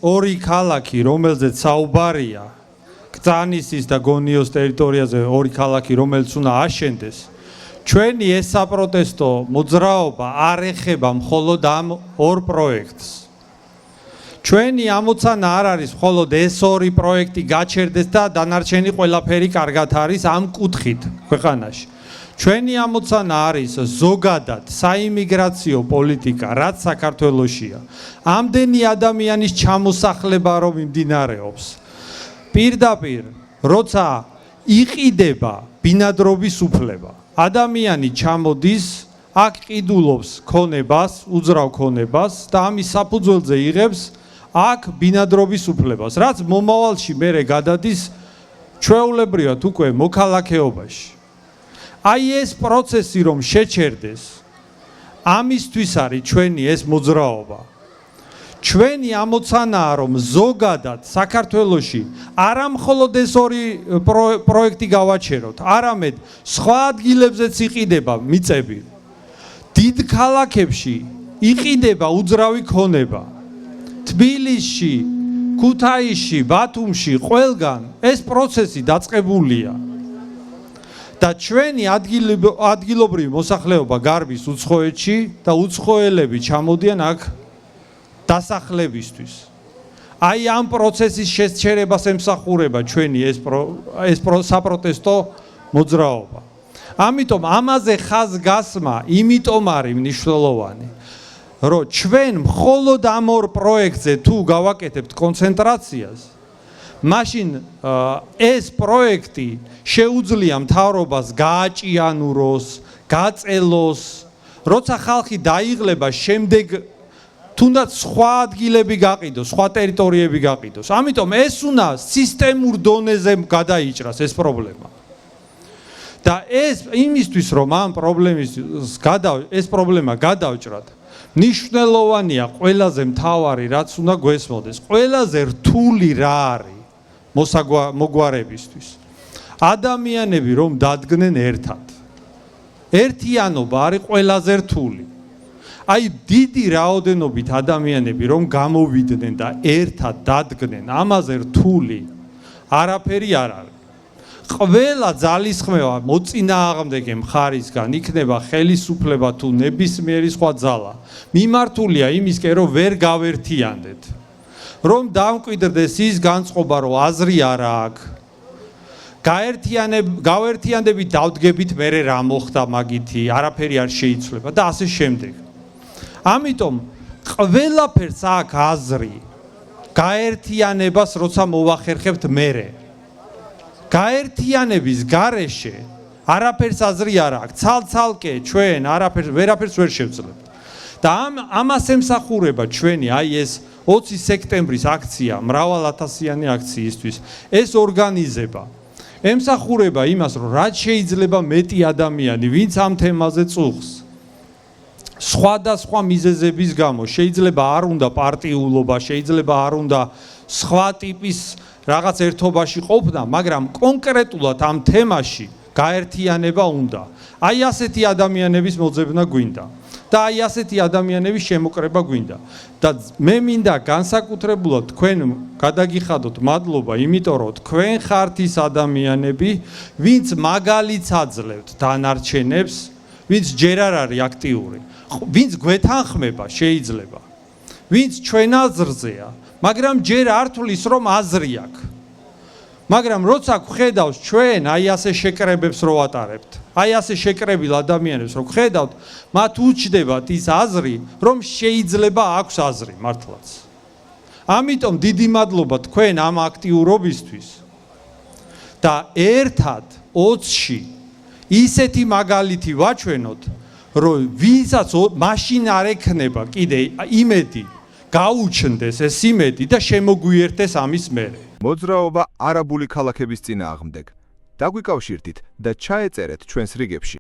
ორი ქალაქი, რომელზეც საუბარია, კწანისის და გონიოს ტერიტორიაზე ორი ქალაქი, რომელიც უნდა აშენდეს, ჩვენი ეს საპროტესტო მოძრაობა არ ეხება მხოლოდ ამ ორ პროექტს. ჩვენი ამოცანა არ არის მხოლოდ ეს ორი პროექტი გაჩერდეს და დანარჩენი ყველაფერი კარგად არის ამ კუთხით ქვეყანაში. ჩვენი ამოცანა არის ზოგადად საიმიგრაციო პოლიტიკა, რაც საქართველოშია, ამდენი ადამიანის ჩამოსახლება რომ მიმდინარეობს. პირდაპირ, როცა იყიდება ბინადრობის უფლება, ადამიანი ჩამოდის, აქ ყიდულობს ქონებას, უძრავ ქონებას და ამის საფუძველზე იღებს აქ ბინადრობის უფლებას, რაც მომავალში მერე გადადის ჩვეულებრივად უკვე მოქალაქეობაში. აი ეს პროცესი რომ შეჩერდეს, ამისთვის არის ჩვენი ეს მოძრაობა. ჩვენი ამოცანაა რომ ზოგადად საქართველოში არა მხოლოდ ეს ორი პროექტი გავაჩეროთ, არამედ სხვა ადგილებზეც იყიდება მიწები. დიდ ქალაქებში იყიდება უძრავი ქონება. თბილისში, ქუთაისში, ბათუმში, ყველგან ეს პროცესი დაწყებულია. და ჩვენი ადგილობრივი მოსახლეობა გარბის უცხოეთში და უცხოელები ჩამოდიან აქ დასახლებისთვის. აი ამ პროცესის შესჩერებას ემსახურება ჩვენი ეს საპროტესტო მოძრაობა. ამიტომ ამაზე ხაზგასმა იმიტომ არის მნიშვნელოვანი, რომ ჩვენ მხოლოდ ამ ორ პროექტზე თუ გავაკეთებთ კონცენტრაციას, მაშინ ეს პროექტი შეუძლია მთავრობას გააჭიანუროს, გაწელოს, როცა ხალხი დაიღლება, შემდეგ თუნდაც სხვა ადგილები გაყიდოს, სხვა ტერიტორიები გაყიდოს. ამიტომ ეს უნდა სისტემურ დონეზე გადაიჭრას ეს პრობლემა. და ეს იმისთვის, რომ ამ ეს პრობლემა გადავჭრათ, მნიშვნელოვანია ყველაზე მთავარი, რაც უნდა გვესმოდეს, ყველაზე რთული რა არის მოგვარებისთვის. ადამიანები რომ დადგნენ ერთად. ერთიანობა არის ყველაზე რთული. აი დიდი რაოდენობით ადამიანები რომ გამოვიდნენ და ერთად დადგნენ, ამაზე რთული არაფერი არ არის. ყველა ძალისხმევა მოწინააღმდეგე მხარისგან იქნება ხელისუფლება თუ ნებისმიერი სხვა ძალა. მიმართულია იმისკენ რომ ვერ გავერთიანდეთ. რომ დამკვიდრდეს ის განწყობა რომ აზრი არა აქვს. გავერთიანდებით დავდგებით მერე რა მოხდა მაგითი, არაფერი არ შეიცვლება და ასე შემდეგ. ამიტომ ყველაფერს აქვს აზრი. გაერთიანებას როცა მოვახერხებთ მერე. გაერთიანების გარეშე არაფერს აზრი არ აქვს. ცალ-ცალკე ჩვენ ვერაფერს ვერ შევძლებთ. და ამას ემსახურება ჩვენი აი ეს 20 სექტემბრის აქცია, მრავალათასიანი აქციისთვის, ეს ორგანიზება. ემსახურება იმას, რომ რაც შეიძლება მეტი ადამიანი, ვინც ამ თემაზე წუხს, სხვადასხვა მიზეზების გამო, შეიძლება არ უნდა პარტიულობა, შეიძლება არ უნდა სხვა ტიპის რაღაც ერთობაში ყოფნა, მაგრამ კონკრეტულად ამ თემაში გაერთიანება უნდა. აი ასეთი ადამიანების მოძებნა გვინდა. და აი ასეთი ადამიანების შემოკრება გვინდა. და მე მინდა განსაკუთრებულად თქვენ გადაგიხადოთ მადლობა, იმიტომ რომ თქვენ ხართ ის ადამიანები, ვინც მაგალითს აძლევთ დანარჩენებს, ვინც ჯერ არ არის აქტიური, ვინც გვეთანხმება შეიძლება, ვინც ჩვენ აზრზეა, მაგრამ ჯერ არ თulis რომ აზრი აქვს. მაგრამ როცა გხედავს ჩვენ აი ასე შეკრებებს რო ვატარებთ, აი ასე შეკრებილ ადამიანებს რო გხედავთ, მათ უჩნდებათ ის აზრი, რომ შეიძლება აქვს აზრი მართლაც. ამიტომ დიდი მადლობა თქვენ ამ აქტიურობისთვის და ერთად 20-ში ისეთი მაგალითი ვაჩვენოთ, რომ ვინცაც მაშინ არ ექნება კიდე იმედი, გაუჩნდეს ეს იმედი და შემოგვიერთდეს ამის მერე. მოძრაობა არაბული ქალაქების წინააღმდეგ. დაგვიკავშირდით და ჩაეწერეთ ჩვენს რიგებში.